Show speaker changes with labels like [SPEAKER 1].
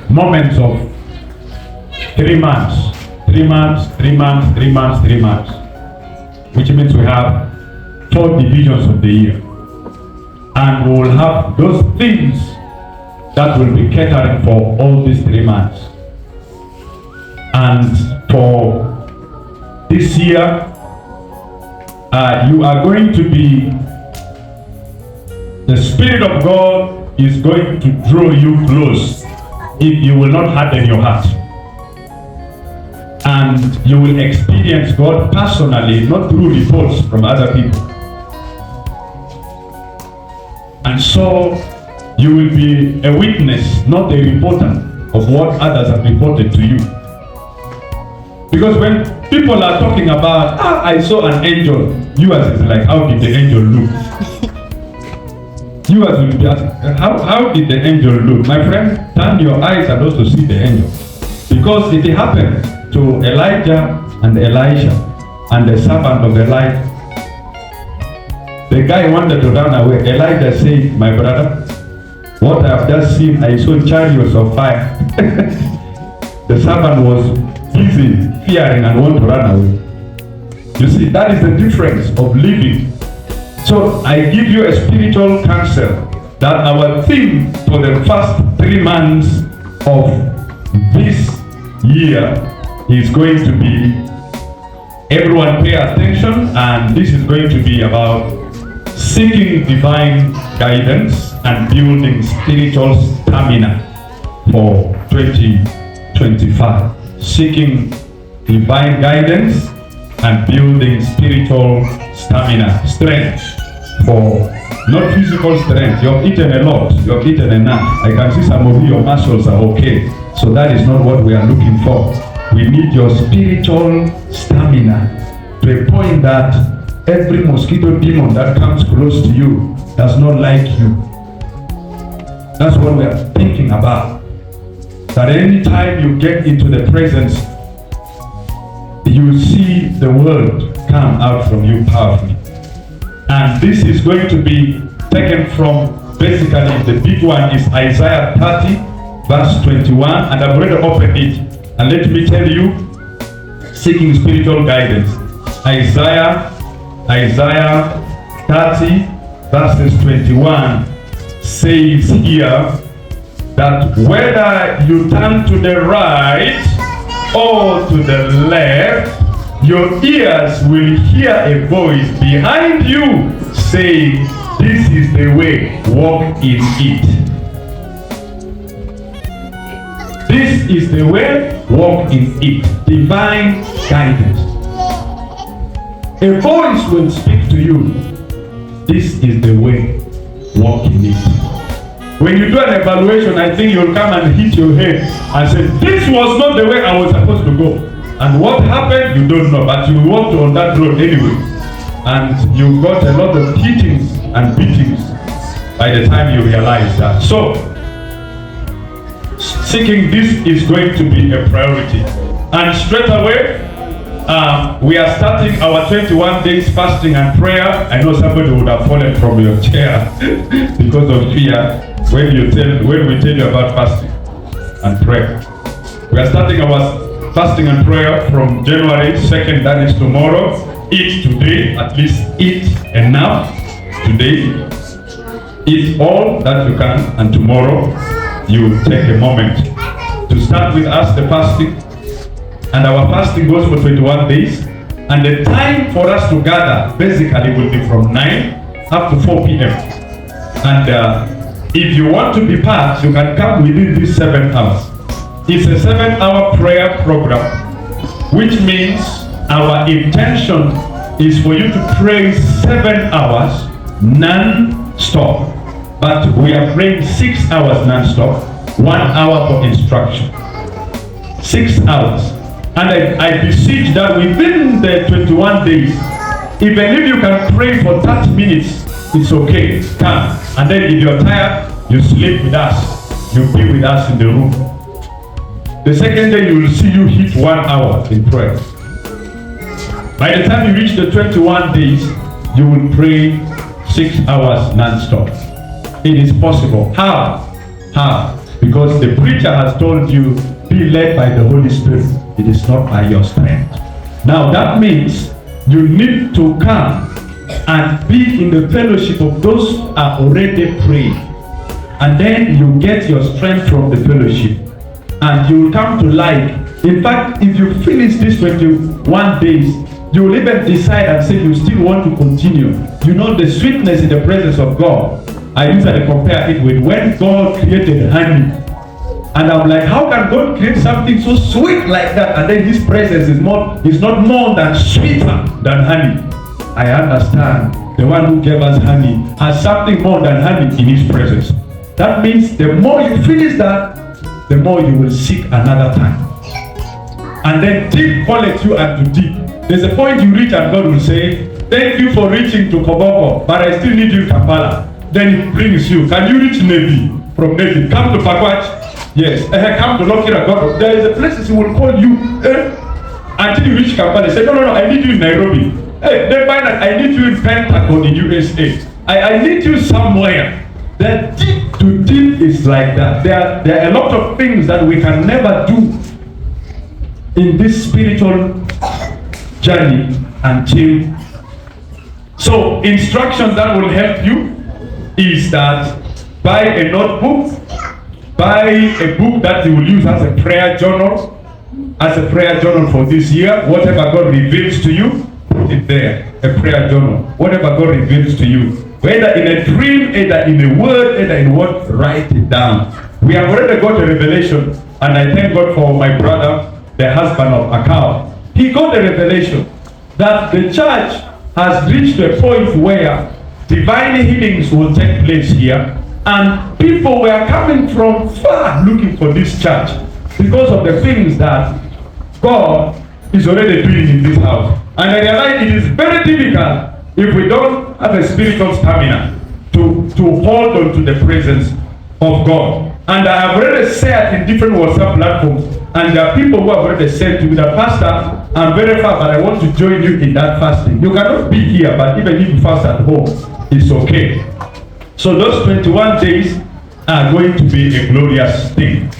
[SPEAKER 1] moments of 3 months, 3 months, 3 months, 3 months, 3 months, which means we have 4 divisions of the year. And we will have those things that will be catering for all these 3 months. And for this year, you are going to be, the Spirit of God is going to draw you close if you will not harden your heart. And you will experience God personally, not through reports from other people. And so you will be a witness, not a reporter of what others have reported to you. Because when people are talking about, I saw an angel, yours is like, how did the angel look? Yours will be asking, how did the angel look? My friend, turn your eyes and also see the angel. Because it happened to Elijah and Elisha and the servant of Elijah. The guy wanted to run away. Elijah said, my brother, what I have just seen, I saw chariots of fire. The servant was busy fearing and want to run away. You see, that is the difference of living. So I give you a spiritual counsel that our theme for the first 3 months of this year is going to be, everyone pay attention, and this is going to be about seeking divine guidance and building spiritual stamina for 2025. Seeking divine guidance and building spiritual stamina, strength, for not physical strength. You have eaten a lot, you have eaten enough. I can see some of your muscles are okay. So that is not what we are looking for. We need your spiritual stamina to a point that every mosquito demon that comes close to you does not like you. That's what we are thinking about. That any time you get into the presence, you see the word come out from you powerfully. And this is going to be taken from, basically, the big one is Isaiah 30, verse 21, and I've already opened it. And let me tell you, seeking spiritual guidance. Isaiah 30, verses 21 says here that whether you turn to the right or to the left, your ears will hear a voice behind you saying, this is the way, walk in it. This is the way, walk in it. Divine guidance. A voice will speak to you. This is the way, walk in it. When you do an evaluation, I think you'll come and hit your head and say, this was not the way I was supposed to go. And what happened, you don't know, but you walked on that road anyway. And you got a lot of teachings and beatings by the time you realize that. So, seeking this is going to be a priority. And straight away, we are starting our 21 days fasting and prayer. I know somebody would have fallen from your chair because of fear when we tell you about fasting and prayer. We are starting our fasting and prayer from January 2nd, that is tomorrow. Eat today, at least eat enough today. Eat all that you can, and tomorrow you will take a moment to start with us the fasting. And our fasting goes for 21 days. And the time for us to gather basically will be from 9 up to 4 p.m. And if you want to be part, you can come within these 7 hours. It's a 7-hour prayer program, which means our intention is for you to pray 7 hours non-stop. But we are praying 6 hours non-stop, 1 hour for instruction. 6 hours. And I beseech that within the 21 days, even if you can pray for 30 minutes, it's okay. Come. And then if you're tired, you sleep with us. You be with us in the room. The second day, you will see you hit 1 hour in prayer. By the time you reach the 21 days, you will pray 6 hours non-stop. It is possible. How? How? Because the preacher has told you, be led by the Holy Spirit. It is not by your strength. Now that means you need to come and be in the fellowship of those who are already praying. And then you get your strength from the fellowship. And you will come to like. In fact, if you finish this 21 days, you will even decide and say you still want to continue. You know the sweetness in the presence of God. I usually compare it with when God created honey. And I'm like, how can God create something so sweet like that? And then His presence is not more than sweeter than honey. I understand the one who gave us honey has something more than honey in His presence. That means the more you finish that, the more you will seek another time. And then deep calleth you unto deep. There's a point you reach and God will say, thank you for reaching to Koboko, but I still need you in Kampala. Then He brings you. Can you reach Navy? From Navy, come to Pakwach. Yes. Come to Lokira. God. There is a place He will call you until you reach Kampala. Say, no, I need you in Nairobi. Hey, they find that I need you in Pentagon in USA. I need you somewhere. That deep to deep is like that. There are a lot of things that we can never do in this spiritual journey until. So instructions that will help you is that buy a notebook, buy a book that you will use as a prayer journal, for this year. Whatever God reveals to you, put it there, a prayer journal. Whatever God reveals to you, whether in a dream, either in a word, either in what, write it down. We have already got a revelation, and I thank God for my brother, the husband of Akao. He got a revelation that the church has reached a point where divine healings will take place here, and people were coming from far looking for this church because of the things that God is already doing in this house. And I realize it is very difficult if we don't have a spiritual stamina to hold on to the presence of God. And I have already said in different WhatsApp platforms, and there are people who have already said to me that, Pastor, I'm very far, but I want to join you in that fasting. You cannot be here, but even if you fast at home, it's okay. So those 21 days are going to be a glorious thing.